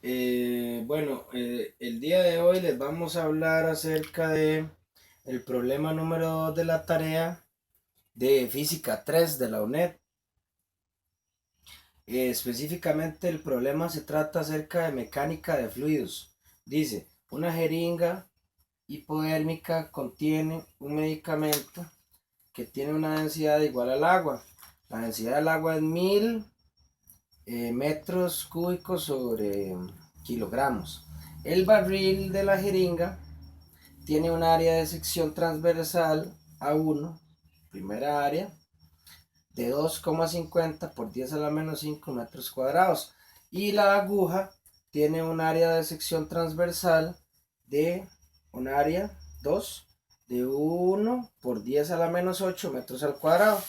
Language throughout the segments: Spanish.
El día de hoy les vamos a hablar acerca de el problema número 2 de la tarea de Física 3 de la UNED. Específicamente el problema se trata acerca de mecánica de fluidos. Dice, una jeringa hipodérmica contiene un medicamento que tiene una densidad igual al agua. La densidad del agua es 1000 metros cúbicos sobre kilogramos. El barril de la jeringa tiene un área de sección transversal A1, primera área, de 2,50 por 10 a la menos 5 metros cuadrados. Y la aguja tiene un área de sección transversal de un área 2 de 1 por 10 a la menos 8 metros al cuadrado.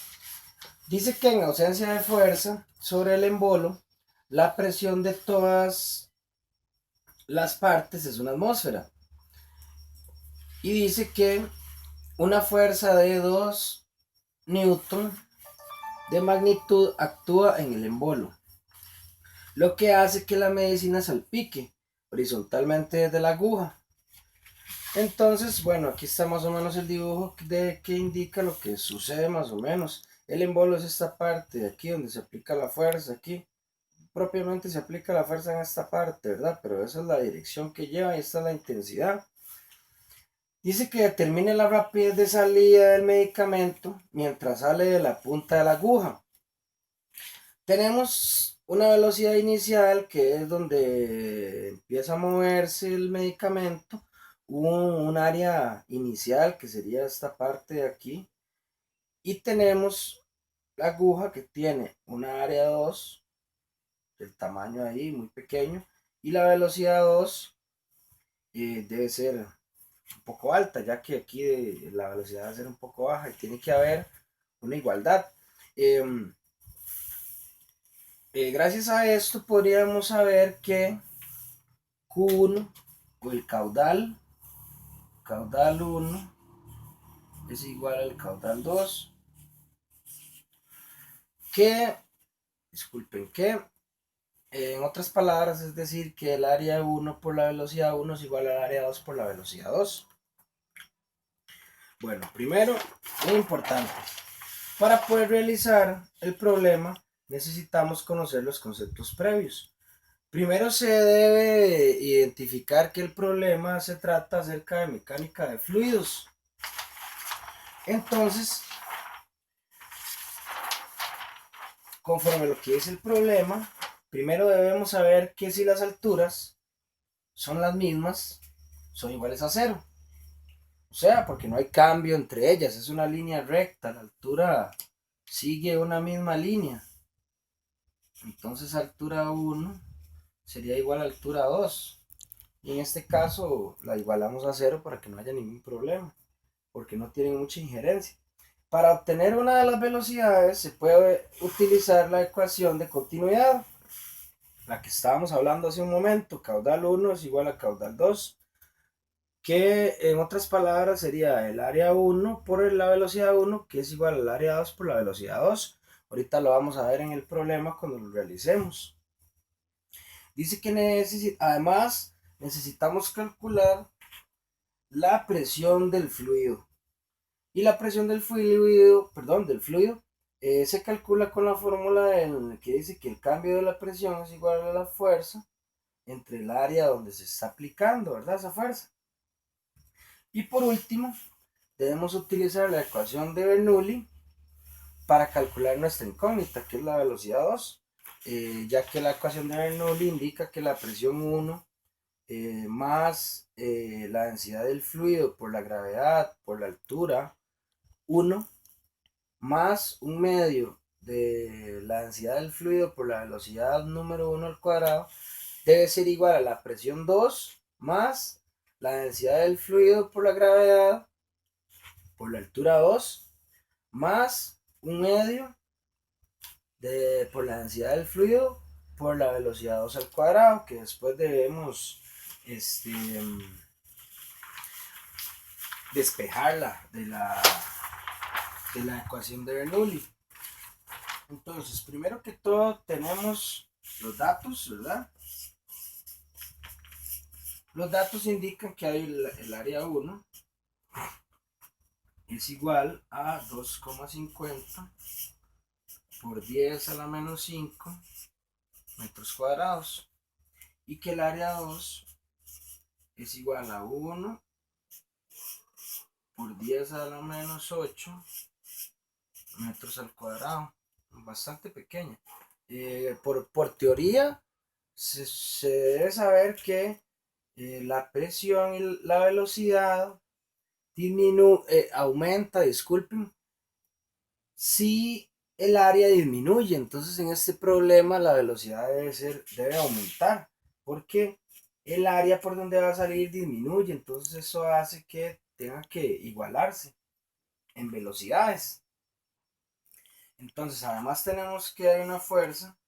Dice que en ausencia de fuerza sobre el embolo, la presión de todas las partes es una atmósfera. Y dice que una fuerza de 2 newton de magnitud actúa en el embolo, lo que hace que la medicina salpique horizontalmente desde la aguja. Entonces, bueno, aquí está más o menos el dibujo de que indica lo que sucede más o menos. El embolo es esta parte de aquí donde se aplica la fuerza, aquí propiamente se aplica la fuerza en esta parte, ¿verdad? Pero esa es la dirección que lleva y esta es la intensidad. Dice que determine la rapidez de salida del medicamento mientras sale de la punta de la aguja. Tenemos una velocidad inicial que es donde empieza a moverse el medicamento. Un área inicial que sería esta parte de aquí. Y tenemos la aguja que tiene una área 2, del tamaño ahí muy pequeño. Y la velocidad 2 debe ser un poco alta, ya que aquí la velocidad debe ser un poco baja y tiene que haber una igualdad. Eh, Gracias a esto podríamos saber que Q1 o el caudal 1 es igual al caudal 2, que, disculpen, que en otras palabras es decir que el área 1 por la velocidad 1 es igual al área 2 por la velocidad 2. Bueno, primero, muy importante, para poder realizar el problema necesitamos conocer los conceptos previos. Primero se debe identificar que el problema se trata acerca de mecánica de fluidos. Entonces, conforme a lo que es el problema, primero debemos saber que si las alturas son las mismas, son iguales a cero. O sea, porque no hay cambio entre ellas, es una línea recta, la altura sigue una misma línea. Entonces altura 1 sería igual a altura 2. Y en este caso la igualamos a cero para que no haya ningún problema, porque no tienen mucha injerencia. Para obtener una de las velocidades se puede utilizar la ecuación de continuidad, la que estábamos hablando hace un momento. Caudal 1 es igual a caudal 2, que en otras palabras sería el área 1 por la velocidad 1, que es igual al área 2 por la velocidad 2. Ahorita lo vamos a ver en el problema cuando lo realicemos. Dice que además necesitamos calcular la presión del fluido. Y la presión del fluido, se calcula con la fórmula que dice que el cambio de la presión es igual a la fuerza entre el área donde se está aplicando, ¿verdad? Esa fuerza. Y por último, debemos utilizar la ecuación de Bernoulli para calcular nuestra incógnita, que es la velocidad 2, ya que la ecuación de Bernoulli indica que la presión 1 más la densidad del fluido por la gravedad, por la altura, 1 más un medio de la densidad del fluido por la velocidad número 1 al cuadrado debe ser igual a la presión 2 más la densidad del fluido por la gravedad por la altura 2 más un medio por la densidad del fluido por la velocidad 2 al cuadrado, que después debemos este, despejarla de la ecuación de Bernoulli. Entonces, primero que todo tenemos los datos, ¿verdad? Los datos indican que hay el área 1 es igual a 2,50 por 10 a la menos 5 metros cuadrados y que el área 2 es igual a 1 por 10 a la menos 8 metros al cuadrado, bastante pequeña. Por teoría se debe saber que la presión y la velocidad aumenta, disculpen, si el área disminuye. Entonces en este problema la velocidad debe aumentar porque el área por donde va a salir disminuye, entonces eso hace que tenga que igualarse en velocidades. Entonces además tenemos que hay una fuerza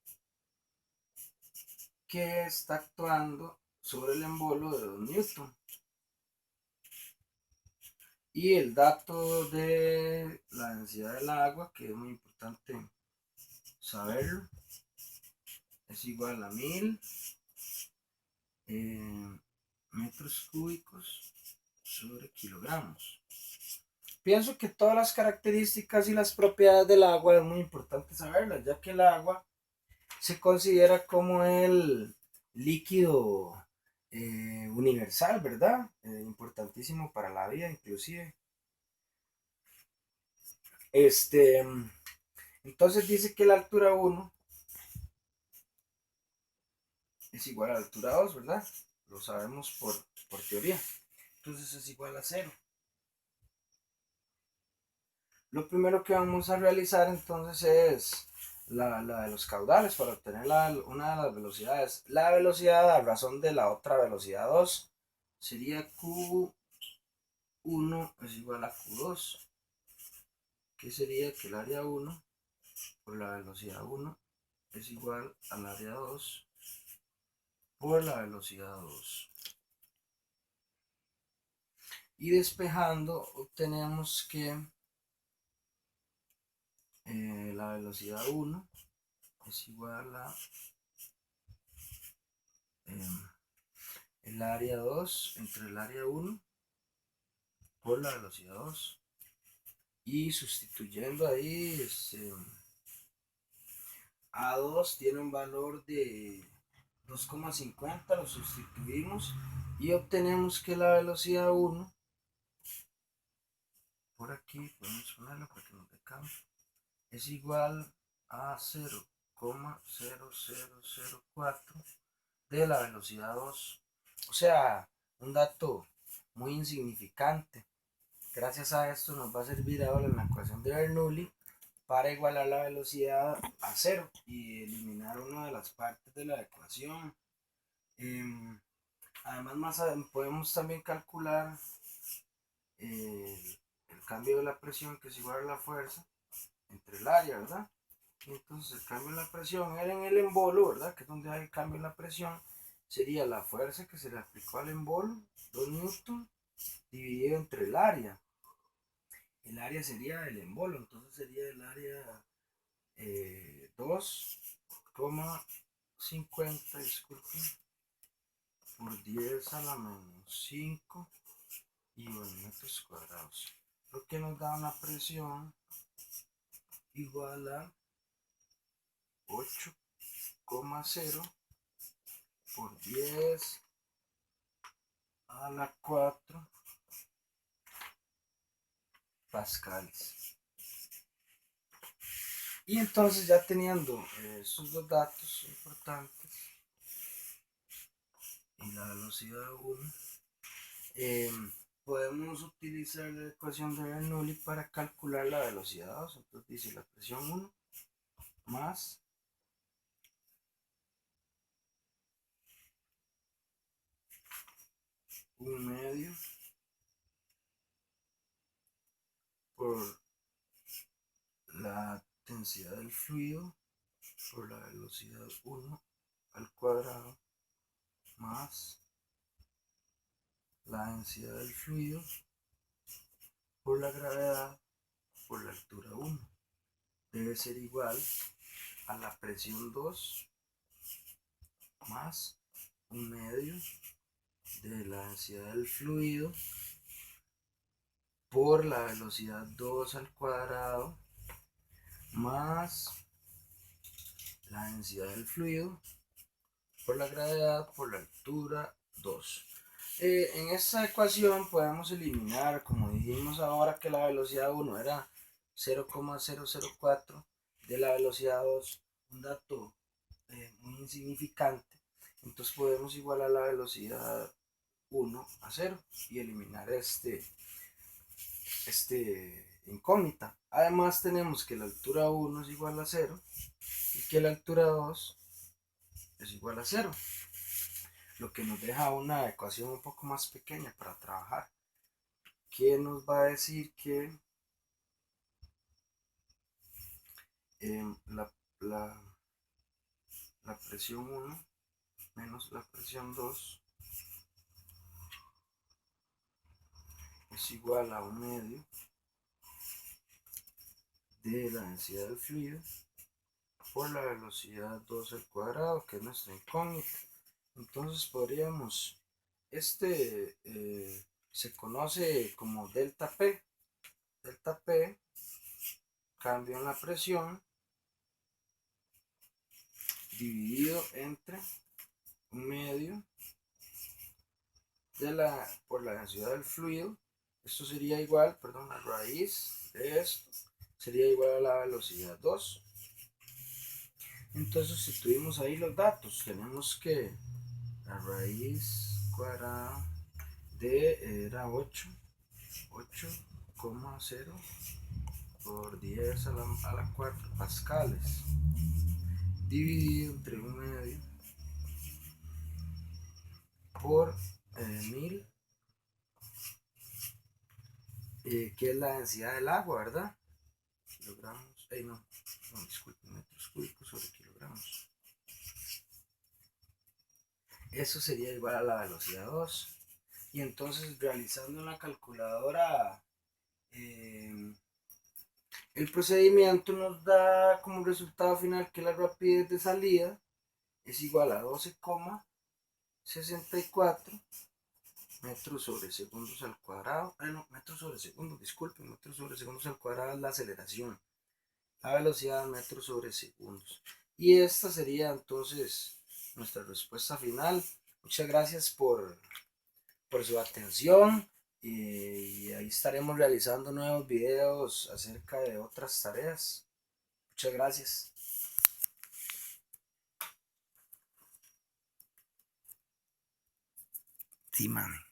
que está actuando sobre el embolo de 2 newton. Y el dato de la densidad del agua, que es muy importante saberlo, es igual a 1000 metros cúbicos sobre kilogramos. Pienso que todas las características y las propiedades del agua es muy importante saberlas, ya que el agua se considera como el líquido universal, ¿verdad? Importantísimo para la vida, inclusive. Entonces dice que la altura 1 es igual a la altura 2, ¿verdad? Lo sabemos por teoría. Entonces es igual a 0. Lo primero que vamos a realizar entonces es la de los caudales para obtener una de las velocidades. La velocidad a razón de la otra velocidad 2 sería Q1 es igual a Q2, que sería que el área 1 por la velocidad 1 es igual al área 2 por la velocidad 2. Y despejando obtenemos que la velocidad 1 es igual a el área 2 entre el área 1 por la velocidad 2. Y sustituyendo ahí, A2 tiene un valor de 2,50, lo sustituimos y obtenemos que la velocidad 1, por aquí podemos ponerlo para que nos decante, es igual a 0,0004 de la velocidad 2. O sea, un dato muy insignificante. Gracias a esto nos va a servir ahora en la ecuación de Bernoulli para igualar la velocidad a 0 y eliminar una de las partes de la ecuación. Además, podemos también calcular el cambio de la presión, que es igual a la fuerza entre el área, ¿verdad? Y entonces el cambio en la presión era en el embolo, ¿verdad? Que es donde hay el cambio en la presión, sería la fuerza que se le aplicó al embolo, 2 newton, dividido entre el área. El área sería el embolo, entonces sería el área 2,50, disculpen, por 10 a la menos 5 y 1 metros cuadrados. Lo que nos da una presión igual a 8,0 por 10 a la 4 pascales. Y entonces ya teniendo esos dos datos importantes y la velocidad 1, podemos utilizar la ecuación de Bernoulli para calcular la velocidad 2. Entonces dice la presión 1 más un medio por la densidad del fluido por la velocidad 1 al cuadrado más la densidad del fluido por la gravedad por la altura 1. Debe ser igual a la presión 2 más un medio de la densidad del fluido por la velocidad 2 al cuadrado más la densidad del fluido por la gravedad por la altura 2. En esta ecuación podemos eliminar, como dijimos ahora, que la velocidad 1 era 0,004 de la velocidad 2, un dato muy insignificante. Entonces podemos igualar la velocidad 1 a 0 y eliminar este incógnita. Además tenemos que la altura 1 es igual a 0 y que la altura 2 es igual a 0, lo que nos deja una ecuación un poco más pequeña para trabajar, que nos va a decir que la, la, la presión 1 menos la presión 2 es igual a un medio de la densidad del fluido por la velocidad 2 al cuadrado, que es nuestra incógnita. Entonces podríamos, se conoce como delta P. Delta P, cambio en la presión, dividido entre un medio por la densidad del fluido. Esto sería igual, perdón, la raíz de esto sería igual a la velocidad 2. Entonces sustituimos ahí los datos. Tenemos que la raíz cuadrada de era 8,0 por 10 a la 4 pascales, dividido entre un medio por 1000, que es la densidad del agua, ¿verdad? Kilogramos, no, disculpen, metros cúbicos sobre kilogramos. Eso sería igual a la velocidad 2. Y entonces realizando en la calculadora el procedimiento nos da como resultado final que la rapidez de salida es igual a 12,64 metros sobre segundos al cuadrado. No, metros sobre segundos, disculpen, metros sobre segundos al cuadrado es la aceleración. La velocidad metros sobre segundos. Y esta sería entonces nuestra respuesta final. Muchas gracias por su atención y ahí estaremos realizando nuevos videos acerca de otras tareas. Muchas gracias. Sí, man.